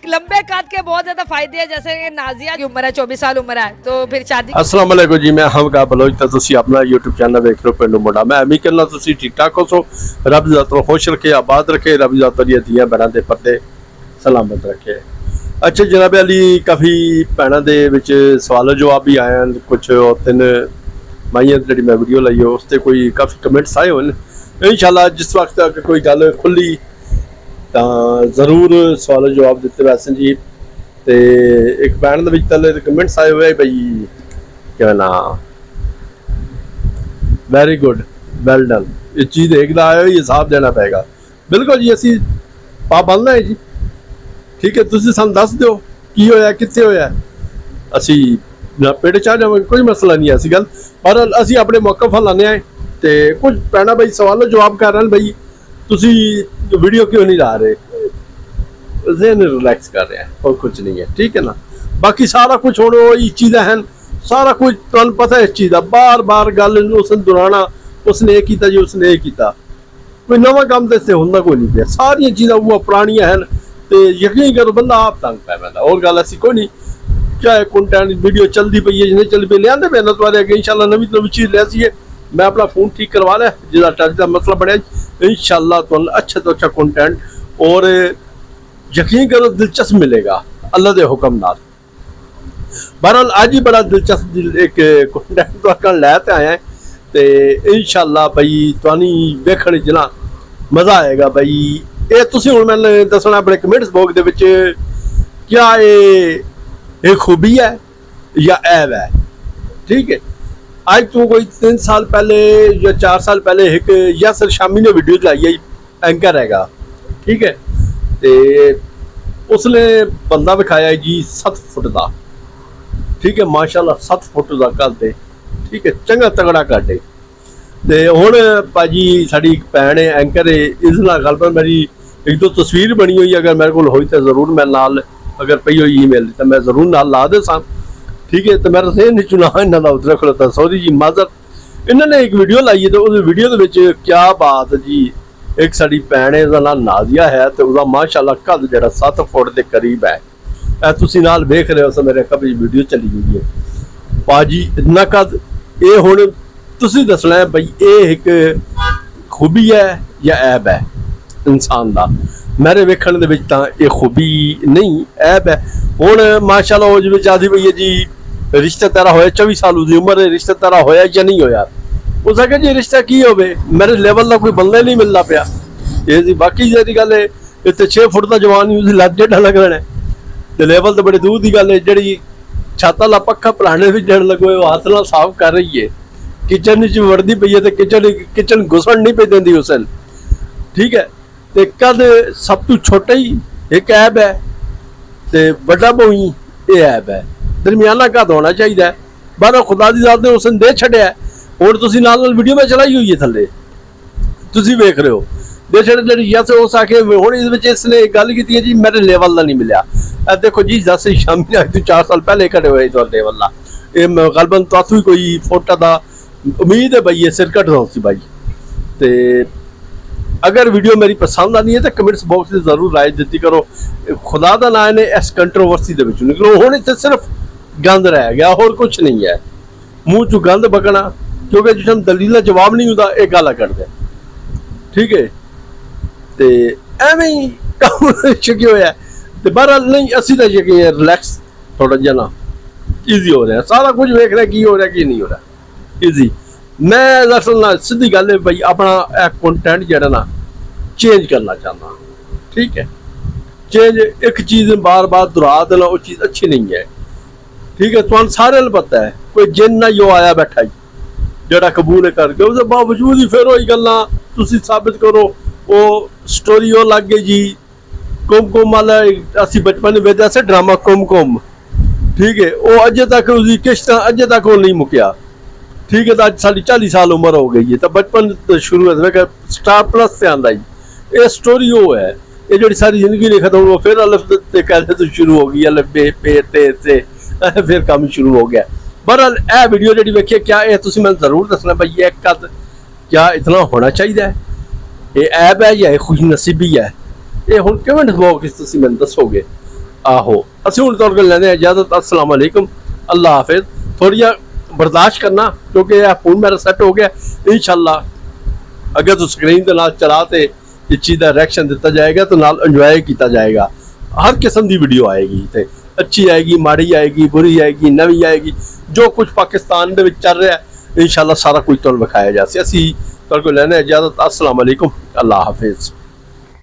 लंबे कद के बहुत ज्यादा फायदे हैं, जैसे नाजिया की उम्र है 24 साल उम्र है, तो फिर शादी। अस्सलाम वालेकुम जी, मैं हमका बलोच तो तुसी अपना यूट्यूब चैनल देख रहे हो पिंडू मुंडा। मैं उम्मीद करना तुसी ठीक ठाक हो। रब ज़ात खुश रखे, आबाद रखे, रब ज़ात दी धीआं भैणां दे पर्दे सलामत रखे। अच्छा जनाब अली, काफ़ी भैणां दे विच सवाल जवाब भी आए हैं, कुछ तीन माइयां जी मैं वीडियो लाई हो उस कोई काफ़ी कमेंट्स आए हुए हैं। इंशाल्लाह जिस वक्त अगर कोई गल खुली तो जरूर सवाल जवाब दिते वैसे जी। तो एक भैन के तले कमेंट्स आए हुए बई क्या ना वेरी गुड वेल डन, इस चीज़ देखता आया हिसाब देना पेगा। बिल्कुल जी, असी पाबंद है जी, ठीक है। तुम सानू दस दो की होया कित्थे होया, असी पेड़ चाह जावे, कोई मसला नहीं है ऐसी गल। पर असी अपने मौका लाने आए तो कुछ भैन बई सवालों जवाब कर रहे हैं, बई तुसी वीडियो क्यों नहीं ला रहे, ज़हन रिलैक्स कर रहे हैं और कुछ नहीं है, ठीक है ना। बाकी सारा कुछ होने वही चीज़ें हैं, सारा कुछ तुहानू पता है इस चीज़ का। बार बार गल उसने दोहराना, उसने ये किया जी, उसने ये किया, कोई नवा काम तो इतने होंदा कोई नहीं पे। सारिया चीज़ां वो पुरानियां हैं तो यकीन करो बंदा आप तंग पै पैंदा। और गल ऐसी कोई नहीं, चाहे कंटेंट वीडियो चलती पई है जिन्हें चल पे लिया पे ना तुम्हारे अगे इंशाल्लाह नवी नवी चीज़ ले सी। मैं अपना फोन ठीक करवा लिया, जिसका टच का मसला बढ़िया, इंशाल्लाह तुहानू अच्छा तो अच्छा कंटेंट और यकीन करो दिलचस्प मिलेगा अल्लाह के हुक्म नाल। बहरहाल अज ही बड़ा दिलचस्प एक कंटेंट तो लैते आया है तो इंशाल्लाह बई तुहानू वेखण च ना मज़ा आएगा। बई ये तुसीं हुण मैनूं दसना अपने कमेंट्स बॉक्स दे विच, क्या ये खूबी है या ऐब है, ठीक है। आज तो कोई 3 साल पहले या 4 साल पहले एक यासर शामी ने वीडियो लाई है, एंकर हैगा, ठीक है। तो उसने बंदा विखाया जी 7 फुट का, ठीक है, माशाल्लाह 7 फुट का करते, ठीक है, चंगा तगड़ा काटे। तो हुण भाजी साड़ी भैन है एंकर है, इस गलबात मेरी एक दो तस्वीर बनी हुई, अगर मेरे को हुई तो जरूर मैं नाल, अगर पई हुई ईमेल तो मैं जरूर नाल ला दे सा, ठीक है। तो मेरा सेहन चुना इन्हों का उधर खड़ोता, सॉरी जी माजर। इन्होंने एक वीडियो लाई है तो उस वीडियो के क्या बात जी, एक साड़ी भैन है उसका नाम नाजिया है तो उसका माशाल्लाह कद जो 7 फुट के करीब है। तुसी नाल वेख रहे हो, मेरे कभी वीडियो चली हुई है पाजी इतना कद। ये हुण तुसी दसना है बई ये एक खूबी है या ऐब है इंसान का। मेरे वेखण दे विच तां ये खूबी नहीं ऐब है। हुण माशाल्लाह उस आदि पई है जी रिश्ता तेरा होया 24 साल की उम्र है, रिश्ता तेरा होया या नहीं होया। उस आगे जी रिश्ता की हो मेरे लेवल का कोई बंदा नहीं मिलता पाया। ये जी बाकी जी गल है, इतने 6 फुट का जवान ही लग जेडा लग रहा है तो लेवल तो बड़े दूर की गल है। जी छत वाला पक्खा भराने भी जड़ लगो हाथ ना साफ कर रही है, किचन च वड़दी पई है तो किचन घुसन नहीं पे देंदी उसन, ठीक है। तो कद सब तो छोटा ही एक ऐब है तो बड़ा बहुई ये ऐब है, दरमियाना कद होना चाहिए। बाहरों खुदा की जात ने उसने दे छड़िया और तुसी नाल नाल वीडियो में चलाई हुई है थले तुसी वेख रहे हो दे छड़े जी। यस उस आके हुण इसने गल की है जी मेरे लेवल का नहीं मिलया। देखो जी दस शामी आज तो 4 साल पहले खड़े हुए तो लेवल का ये गलबन तो भी कोई फोटा का उम्मीद है बई ये सिर कट दो सी भाई। तो अगर वीडियो मेरी पसंद आनी है तो कमेंट्स बॉक्स में जरूर राय दी करो। खुदा का नाम ने इस कंट्रोवर्सी के निकलो, हुण इत्थे सिर्फ गंद रह गया और कुछ नहीं है। मूँह चू गंद बकना क्योंकि जिस दलील जवाब नहीं होता ये गाला करते, ठीक है। तो एवं ही काम शकी होया तो बहरहाल नहीं असी तो यकीन रिलैक्स थोड़ा जहा ना ईजी हो रहा है, सारा कुछ वेख रहा की हो रहा की नहीं हो रहा ईजी। मैं दरअसल ना सीधी गल है भाई अपना कंटेंट जरा ना चेंज करना चाहता, ठीक है। चेंज एक चीज़ बार बार दोहरा देना वो चीज़ अच्छी नहीं है, ठीक है। तुहानू सारे पता है कोई जिन ना जो आया बैठा ही जरा कबूल करके उसके बावजूद ही फिर वही गल्लां तुसी साबित करो। वो स्टोरी वो लग गई जी कुम वाला असी बचपन में वेखदे से ड्रामा कुम, ठीक है। वो अजे तक उसकी किश्त अजे तक वो नहीं मुक्या, ठीक है। तो अज साड़ी 40 साल उम्र हो गई है तो बचपन तो शुरू है स्टार प्लस से आंदा जी। ये स्टोरी वो है, ये जो सारी जिंदगी नहीं खत्म वो फिर अलफ कहते तो शुरू हो गई, अलफ बे पे ते से फिर काम शुरू हो गया। बहरहाल यह वीडियो जी वेखिए क्या ये तुसी मैं जरूर दसना भाई ये कद क्या इतना होना चाहिए, ये ऐब है या खुश नसीबी है। ये हुण कमेंट बॉक्स तुसी मैनूं दसोगे ਆਹੋ ਅਸੀਂ ਹੁਣ ਤੁਹਾਡੇ ਕੋਲ ਲੈਂਦੇ ਹਾਂ ਇਜਾਜ਼ਤ। अस्सलाम वालेकुम, अल्लाह हाफिज। थोड़ी बर्दाश्त करना क्योंकि यह फोन मेरा सेट हो गया। इंशाल्लाह अगर तो स्क्रीन के नाल चला ते इस चीज़ का रिएक्शन दिता जाएगा तो नाल इंजॉय किया जाएगा। हर किस्म की वीडियो आएगी ते अच्छी आएगी, माड़ी आएगी, बुरी आएगी, नवी आएगी, जो कुछ पाकिस्तान दे विच चल रहा है इंशाल्लाह सारा कुछ तुहानूं विखाया जाए। असीं तुहाडे कोल लैने इजाज़त। अस्सलाम वालेकुम, अल्लाह हाफिज।